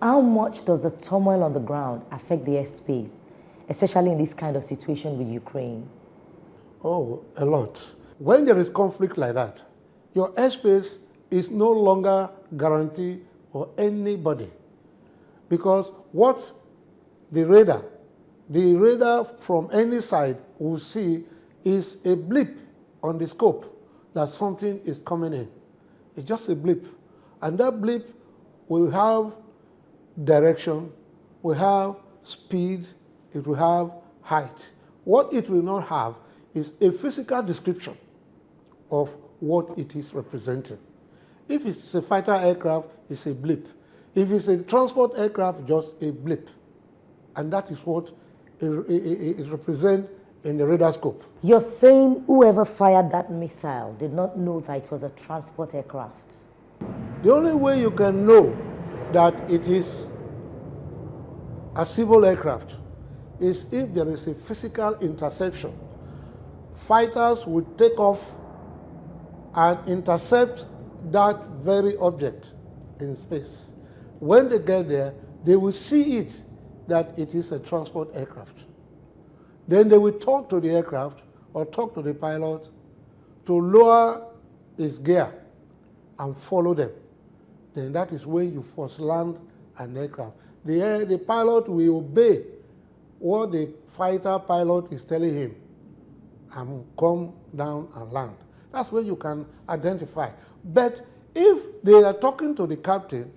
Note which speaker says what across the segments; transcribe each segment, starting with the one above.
Speaker 1: How much does the turmoil on the ground affect the airspace, especially in this kind of situation with Ukraine?
Speaker 2: Oh, a lot. When there is conflict like that, your airspace is no longer guaranteed for anybody. Because what the radar from any side will see is a blip on the scope that something is coming in. It's just a blip. And that blip will have direction, will have speed, it will have height. What it will not have is a physical description of what it is representing. If it's a fighter aircraft, it's a blip. If it's a transport aircraft, just a blip. And that is what it represents in the radar scope.
Speaker 1: You're saying whoever fired that missile did not know that it was a transport aircraft?
Speaker 2: The only way you can know that it is a civil aircraft is if there is a physical interception. Fighters will take off and intercept that very object in space. When they get there, they will see it that it is a transport aircraft. Then they will talk to the aircraft or talk to the pilot to lower its gear and follow them. Then that is when you first land an aircraft. The pilot will obey what the fighter pilot is telling him and come down and land. That's when you can identify. But if they are talking to the captain,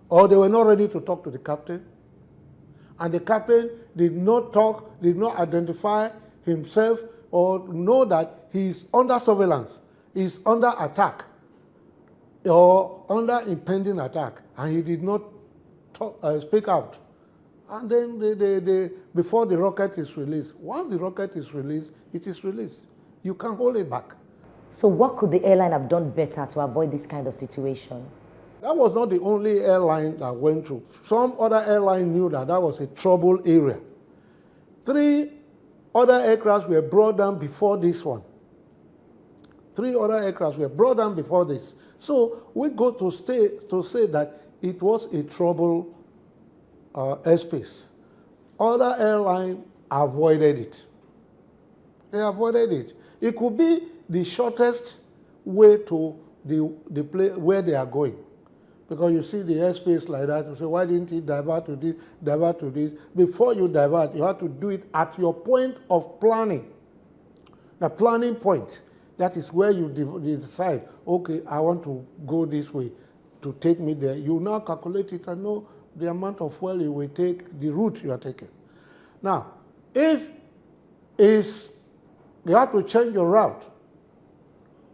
Speaker 2: or they were not ready to talk to the captain, and the captain did not talk, did not identify himself, or know that he is under surveillance, he is under attack, or under impending attack, and he did not speak out. And then before the rocket is released, once the rocket is released, it is released. You can't hold it back.
Speaker 1: So what could the airline have done better to avoid this kind of situation?
Speaker 2: That was not the only airline that went through. Some other airline knew that that was a trouble area. 3 other aircrafts were brought down before this one. 3 other aircrafts were brought down before this. So we go to say that it was a trouble airspace. Other airlines avoided it. They avoided it. It could be the shortest way to the place where they are going. Because you see the airspace like that, you say, why didn't he divert to this, divert to this? Before you divert, you have to do it at your point of planning. The planning point, that is where you decide, okay, I want to go this way to take me there. You now calculate it and know the amount of fuel you will take, the route you are taking. Now, if you have to change your route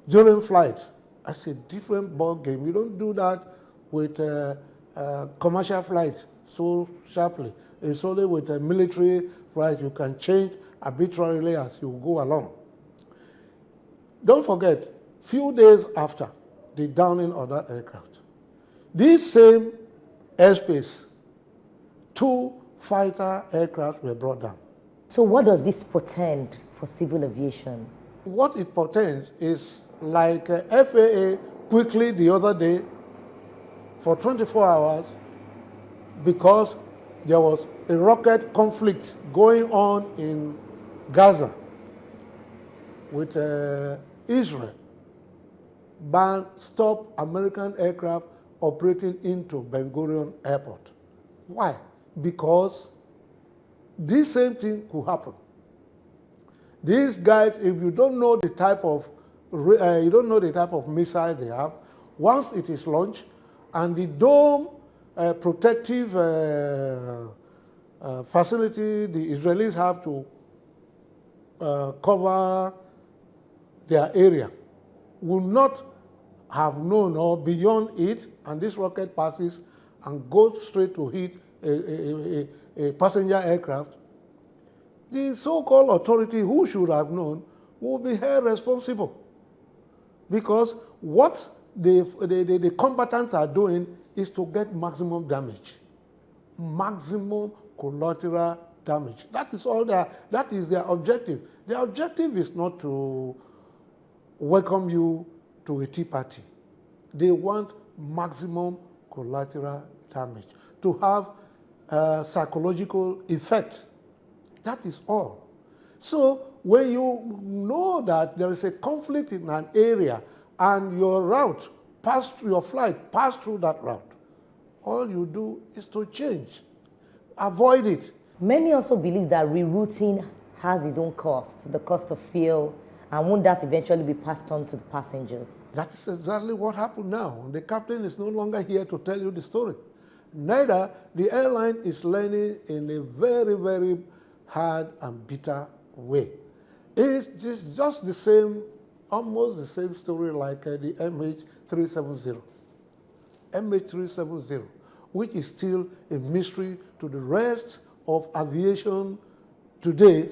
Speaker 2: during flight, that's a different ball game. You don't do that with commercial flights so sharply. It's only with a military flight you can change arbitrarily as you go along. Don't forget, few days after the downing of that aircraft, this same airspace, 2 fighter aircraft were brought down.
Speaker 1: So what does this portend for civil aviation?
Speaker 2: What it portends is like FAA quickly the other day for 24 hours because there was a rocket conflict going on in Gaza with Israel. Stop American aircraft operating into Ben Gurion Airport. Why? Because this same thing could happen. These guys, if you don't know the type of missile they have, once it is launched, and the dome protective facility the Israelis have to cover their area, will not have known or beyond it, and this rocket passes and goes straight to hit a passenger aircraft, the so-called authority who should have known will be held responsible. Because what the combatants are doing is to get maximum damage, maximum collateral damage. That is all that is their objective. Their objective is not to welcome you to a tea party. They want maximum collateral damage, to have psychological effect. That is all. So when you know that there is a conflict in an area and your route your flight passed through that route, all you do is to change. Avoid it.
Speaker 1: Many also believe that rerouting has its own cost, the cost of fuel, and won't that eventually be passed on to the passengers?
Speaker 2: That is exactly what happened now. The captain is no longer here to tell you the story. Neither the airline is learning in a very, very hard and bitter way. It's just the same, almost the same story like the MH17. MH17, which is still a mystery to the rest of aviation today,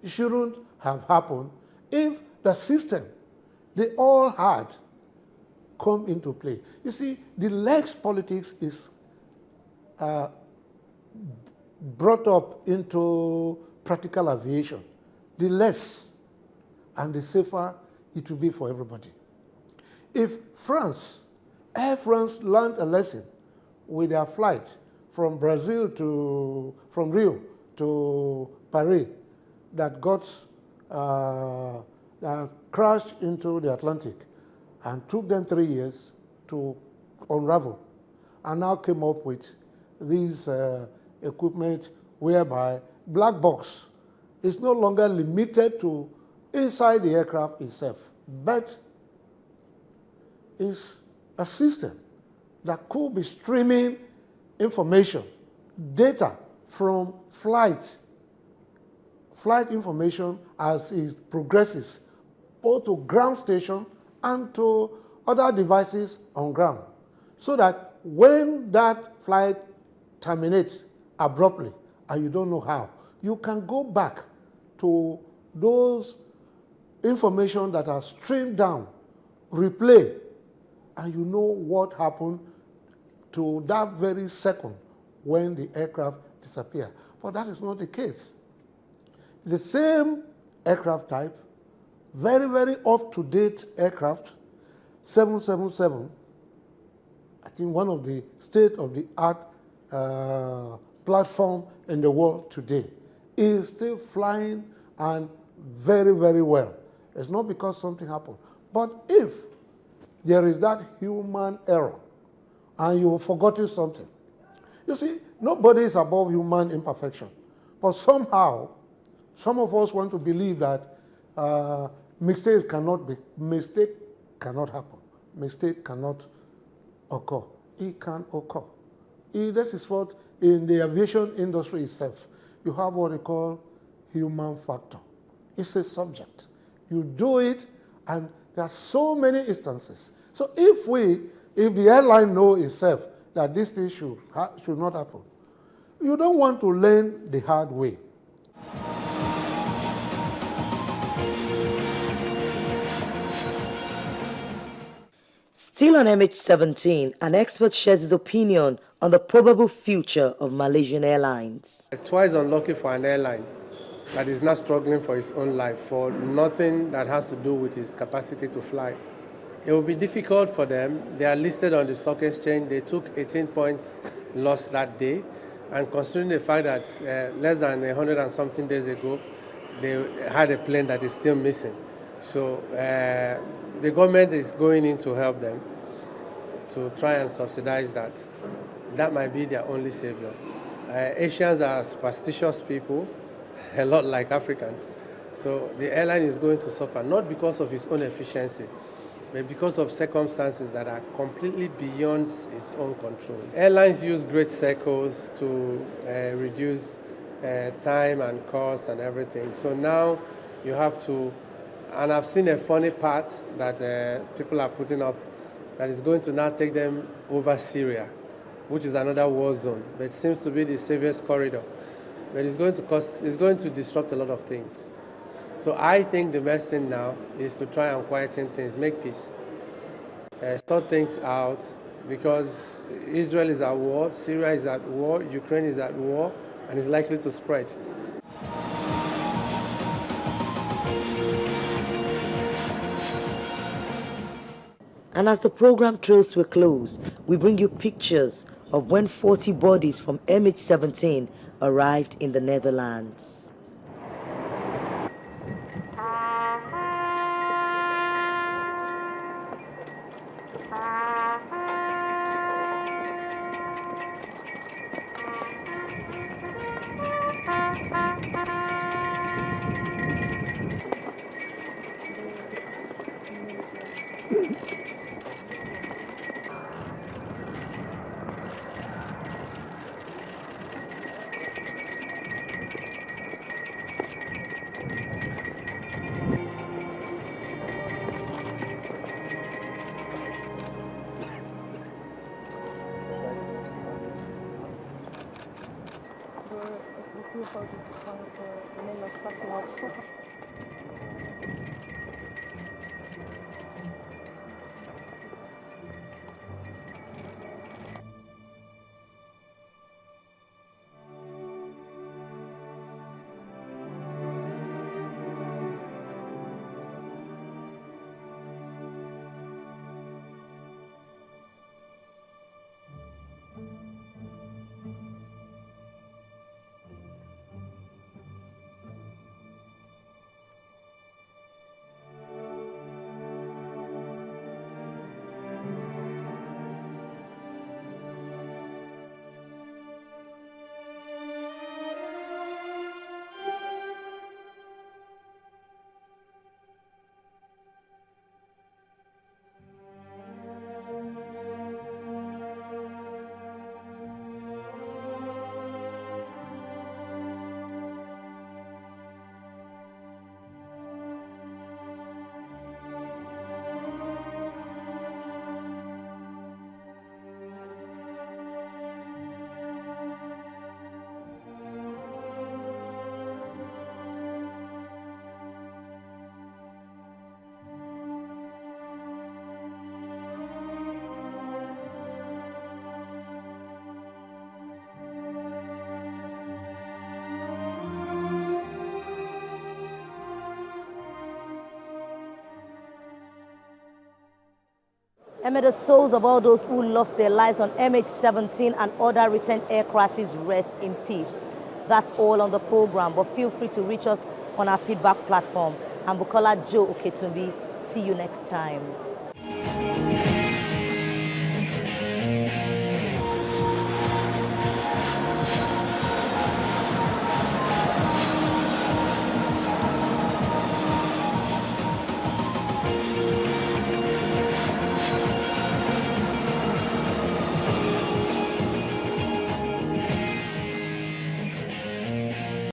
Speaker 2: shouldn't have happened if the system they all had come into play. You see, the legs politics is brought up into practical aviation. The less and the safer it will be for everybody. If Air France learned a lesson with their flight from Rio to Paris that crashed into the Atlantic and took them 3 years to unravel, and now came up with these equipment whereby black box is no longer limited to inside the aircraft itself, but is a system that could be streaming information, data from flight information as it progresses, both to ground station and to other devices on ground, so that when that flight terminates abruptly and you don't know how, you can go back to those information that are streamed down, replay, and you know what happened to that very second when the aircraft disappeared. But that is not the case. It's the same aircraft type, very, very up-to-date aircraft, 777, I think one of the state-of-the-art platform in the world today, is still flying and very, very well. It's not because something happened. But if there is that human error and you have forgotten something, you see, nobody is above human imperfection. But somehow, some of us want to believe that mistake cannot happen. Mistake cannot occur. It can occur. This is what, in the aviation industry itself, you have what they call human factor. It's a subject. You do it, and there are so many instances. So if the airline knows itself that this thing should not happen, you don't want to learn the hard way.
Speaker 1: Still on MH17, an expert shares his opinion on the probable future of Malaysian Airlines.
Speaker 3: Twice unlucky for an airline that is not struggling for its own life for nothing that has to do with its capacity to fly. It will be difficult for them. They are listed on the stock exchange. They took 18 points loss that day. And considering the fact that less than 100 and something days ago, they had a plane that is still missing. So the government is going in to help them to try and subsidize that. That might be their only savior. Asians are superstitious people, a lot like Africans. So the airline is going to suffer, not because of its own efficiency, but because of circumstances that are completely beyond its own control. Airlines use great circles to reduce time and cost and everything. So now you have to, and I've seen a funny part that people are putting up that is going to now take them over Syria, which is another war zone, but it seems to be the safest corridor. But it's going to disrupt a lot of things. So I think the best thing now is to try and quieten things, make peace, sort things out, because Israel is at war, Syria is at war, Ukraine is at war, and is likely to spread.
Speaker 1: And as the program trails to a close, we bring you pictures of when 40 bodies from MH17 arrived in the Netherlands. And may the souls of all those who lost their lives on MH17 and other recent air crashes rest in peace. That's all on the program, but feel free to reach us on our feedback platform. I'm Bukola Joe Oketumbi. See you next time.